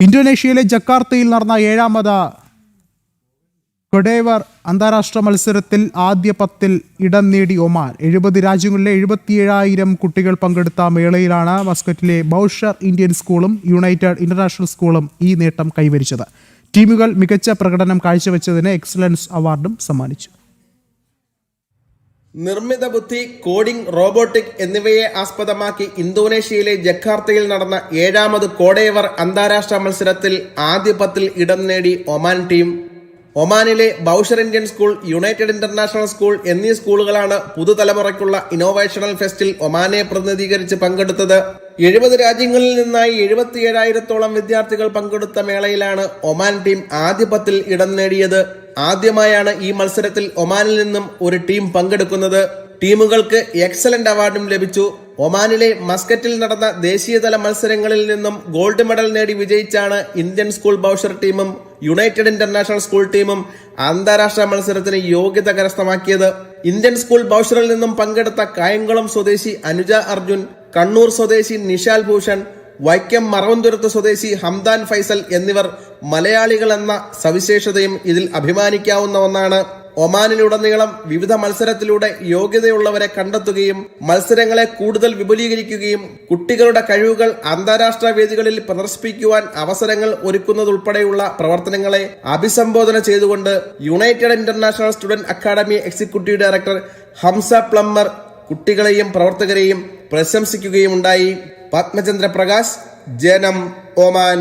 ഇന്തോനേഷ്യയിലെ ജക്കാർത്തയിൽ നടന്ന 7ാമത് കൊഡേവർ അന്താരാഷ്ട്ര മത്സരത്തിൽ ആദ്യ 10-ൽ ഇടം നേടി ഒമാൻ. 70 രാജ്യങ്ങളിലെ 77,000 കുട്ടികൾ പങ്കെടുത്ത മേളയിലാണ് മസ്കറ്റിലെ ബൗഷർ ഇന്ത്യൻ സ്കൂളും യുണൈറ്റഡ് ഇന്റർനാഷണൽ സ്കൂളും ഈ നേട്ടം കൈവരിച്ചത്. ടീമുകൾ മികച്ച പ്രകടനം കാഴ്ചവെച്ചതിന് എക്സലൻസ് അവാർഡും സമ്മാനിച്ചു. നിർമ്മിത ബുദ്ധി, കോഡിംഗ്, റോബോട്ടിക് എന്നിവയെ ആസ്പദമാക്കി ഇന്തോനേഷ്യയിലെ ജക്കാർത്തയിൽ നടന്ന 7ാമത് കോഡേവർ അന്താരാഷ്ട്ര മത്സരത്തിൽ ആദ്യ 10-ൽ ഇടം നേടി ഒമാൻ ടീം. ഒമാനിലെ Bousher Indian School, United International School എന്നീ സ്കൂളുകളാണ് പുതുതലമുറയ്ക്കുള്ള ഇന്നോവേഷണൽ ഫെസ്റ്റിൽ ഒമാനെ പ്രതിനിധീകരിച്ച് പങ്കെടുത്തത്. 70 രാജ്യങ്ങളിൽ നിന്നായി 77,000-ഓളം വിദ്യാർത്ഥികൾ പങ്കെടുത്ത മേളയിലാണ് ഒമാൻ ടീം ആദ്യ 10-ൽ ഇടം നേടിയത്. ആദ്യമായാണ് ഈ മത്സരത്തിൽ ഒമാനിൽ നിന്നും ഒരു ടീം പങ്കെടുക്കുന്നത്. ടീമുകൾക്ക് എക്സലന്റ് അവാർഡും ലഭിച്ചു. ഒമാനിലെ മസ്കറ്റിൽ നടന്ന ദേശീയതല മത്സരങ്ങളിൽ നിന്നും ഗോൾഡ് മെഡൽ നേടി വിജയിച്ചാണ് ഇന്ത്യൻ സ്കൂൾ ബൗഷർ ടീമും യുണൈറ്റഡ് ഇന്റർനാഷണൽ സ്കൂൾ ടീമും അന്താരാഷ്ട്ര മത്സരത്തിന് യോഗ്യത കരസ്ഥമാക്കിയത്. ഇന്ത്യൻ സ്കൂൾ ബൗഷറിൽ നിന്നും പങ്കെടുത്ത കായംകുളം സ്വദേശി അനുജ അർജുൻ, കണ്ണൂർ സ്വദേശി നിഷാൽ ഭൂഷൺ, വൈക്കം മറവന്തുരത്ത് സ്വദേശി ഹംദാൻ ഫൈസൽ എന്നിവർ മലയാളികൾ എന്ന സവിശേഷതയും ഇതിൽ അഭിമാനിക്കാവുന്ന ഒന്നാണ്. ഒമാനിലുടനീളം വിവിധ മത്സരത്തിലൂടെ യോഗ്യതയുള്ളവരെ കണ്ടെത്തുകയും മത്സരങ്ങളെ കൂടുതൽ വിപുലീകരിക്കുകയും കുട്ടികളുടെ കഴിവുകൾ അന്താരാഷ്ട്ര വേദികളിൽ പ്രദർശിപ്പിക്കുവാൻ അവസരങ്ങൾ ഒരുക്കുന്നതുൾപ്പെടെയുള്ള പ്രവർത്തനങ്ങളെ അഭിസംബോധന ചെയ്തുകൊണ്ട് United International Student Academy executive director Hamza പ്ലംബർ കുട്ടികളെയും പ്രവർത്തകരെയും പ്രശംസിക്കുകയുമുണ്ടായി. പത്മചന്ദ്ര പ്രകാശ്, ജനം, ഒമാൻ.